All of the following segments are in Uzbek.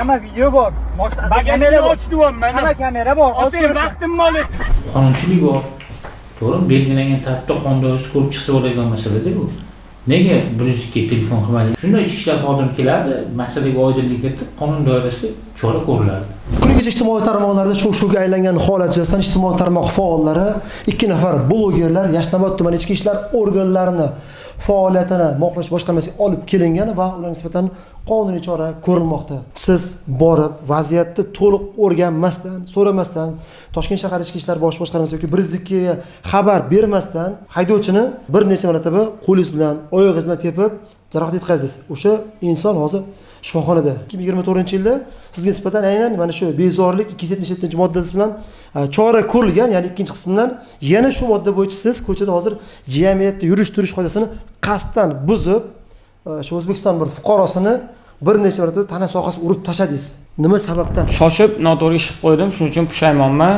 Hamma video bor. Bagajni ochdim mana. Hamma kamera bor. Sen vaqtimni olasan. Qonunchilik bor. To'g'rimi? Belgilangan tartibda qonun doirasida ko'rib chiqsa bo'ladigan masala-da bu. Nega 102 telefon qilmadi? Shunday ichki ishlar xodimi kelardi, masalaga oydinlik kiritib, qonun doirasida chora ko'rilardi. Kuni kecha ijtimoiy tarmoqlarda shu-shuga aylangan holat yuzasidan ijtimoiy tarmoq faollari 2 nafar blogerlar Yashnobod tumani ichki ishlar organlarini faoliyatini moqlash boshqarmasiga olib kelingan va ular nisbatan qonuniy chora ko'rilmoqda. Siz borib vaziyatni to'liq o'rganmasdan, so'ramasdan, Toshkent shahar ichki ishlar bosh boshqarmasi yoki 102 ga xabar bermasdan haydovchini bir necha marotaba qo'lingiz bilan, oyog'ingiz bilan tepib jarohat yetkazasiz. O'sha inson hozir shifoxonada. 2024-yilda sizga nisbatan aynan mana shu bezorilik 277-moddasi bilan chora ko'rilgan, ya'ni ikkinchi qism bilan yana shu modda bo'yicha siz ko'chada hozir jamiyatda yurish-turish qoidasini qasddan buzib, shu O'zbekiston bir fuqarosini bir necha marotaba tana sohasiga urib tashladingiz. Nima sababdan? Shoshib noto'g'ri ish qilib qo'ydim, shuning uchun pushaymonman.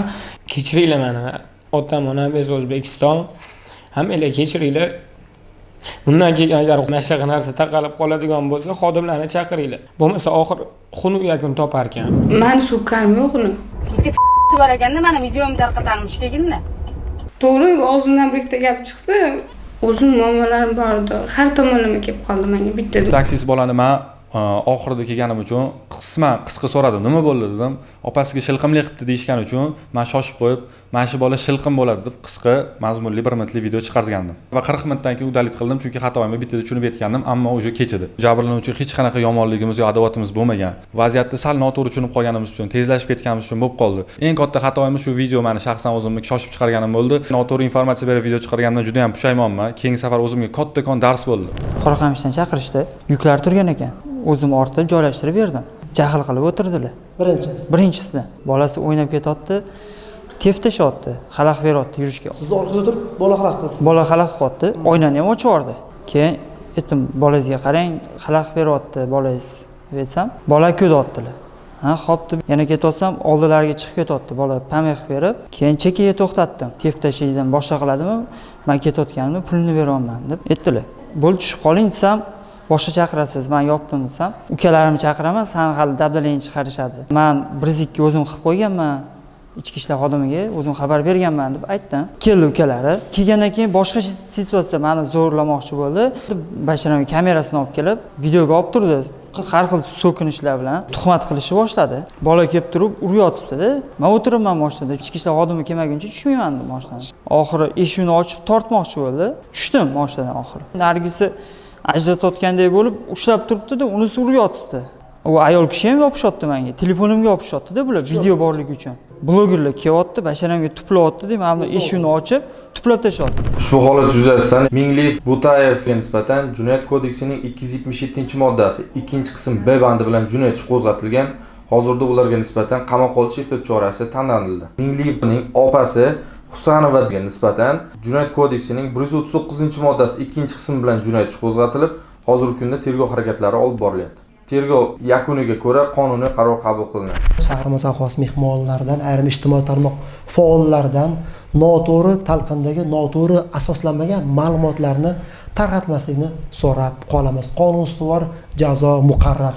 Kechiringlar meni. Otam, onam biz O'zbekiston. Hammalar kechiringlar. Bundan keyin agar mashaqa narsa taqalib qoladigan bo'lsa, xodimlarni chaqiringlar. Bo'lmasa oxir xunuk yakun topar ekan. Men sukkarim yo'q uni. Bitta bor ekanda, mana videomni tarqatarmish keginda. To'g'ri, og'zimdan bir ikkita gap chiqdi. O'zim muammolarim bor edi. Har tomonlama kelib qoldi menga bitta. Taksist bolani men oxirida kelganim uchun qisqa so'radim. Nima bo'ldi dedim. Opasiga shilqimlik qilibdi deyishgani uchun men shoshib qo'yib, "Mana shu bola shilqim bo'ladi" deb qisqa, mazmunli 1 minutlik video chiqargandim. Va 40 minutdan keyin udalit qildim, chunki xatoimni bittada tushunib yetgandim, ammo o'sha kechidi. Jabrlanuvchi hech qanaqa yomonligimiz yo'q, adovatimiz bo'lmagan. Vaziyatni sal noto'g'ri tushunib qolganimiz uchun, tezlashib ketganimiz uchun bo'lib qoldi. Eng katta xatoim shu video meni shaxsan o'zimni shoshib chiqarganim bo'ldi. Noto'g'ri informatsiya berib video chiqarganimdan juda ham pushaymonman. Keyingi safar o'zimga kattakon dars bo'ldi. Qoraqamishdan chaqirishdi. Yuklar turgan ekan. O'zim ortda joylashtirib berdim. Jahl qilib o'tirdilar. Birinchisi. Bolasi o'ynab ketyapti. Teftashyapti, xalaq beryapti yurishga. Siz orqada o'tirib bola xalaq qilasiz. Bola xalaq qilyapti, oynani ham ochib yubordi. Keyin aytdim, bolangizga qarang, xalaq beryapti bolangiz deb aytsam, bola ko'dyaptilar. Ha, xo'p deb yana ketayotsam, oldilariga chiqib ketyapti. Bola pameh berib, keyin chekkaga to'xtatdim. Teftashlikdan boshqa qiladimi? Men ketayotganimda pulni beryapman deb aytdilar. Bo'ldi, tushib qoling desam, boshqa chaqirasiz, men yopdim desam, ukalarimni chaqiraman, san hali dabdalangni chiqarishadi. Men 102 o'zim qilib qo'yganman. Ichki ishlar xodimiga o'zim xabar berganman deb aytdim. Keldi ukalari. Kelgandan keyin boshqa situatsiya meni zo'rlamoqchi bo'ldi. Basharami kamerasini olib kelib, videoga olib turdi. Har xil so'kinishlar bilan tuhmat qilishni boshladi. Bola kelib turib uryotibdi-da. Men o'tiribman mashinada. Ichki ishlar xodimi kelmaguncha tushmayman dedim mashinadan. Oxiri eshikni ochib tortmoqchi bo'ldi. Tushdim mashinadan oxiri. Nargisi ajratayotgandek bo'lib ushlab turibdi-da, unisi uryotibdi. U ayol kishi ham yopishyapti menga. Telefonimga yopishyapti-da bular video borligi uchun. Blogerlar kelyapti, basharamga tuplayapti deb, men eshikni ochib, tuplab tashyapti. Ushbu holat yuzasidan Mingliyev Butayevga nisbatan Jinoyat kodeksining 277-moddasi 2-qism B bandi bilan jinoyat ishi qo'zg'atilgan. Hozirda ularga nisbatan qamoqqa olish ehtiyot chorasi tanlanildi. Mingliyevning opasi Husanovaga nisbatan Jinoyat kodeksining 139-moddasi 2-qism bilan jinoyat ishi qo'zg'atilib, hozirgi kunda tergov harakatlari olib borilyapti. Tergov yakuniga ko'ra qonuniy qaror qabul qilinadi. Shahrimiz aholisi mehmonlaridan, ayrim ijtimoiy tarmoq faollaridan noto'g'ri talqindagi, noto'g'ri asoslanmagan ma'lumotlarni tarqatmaslikni so'rab qolamiz. Qonun ustuvor, jazo muqarrar.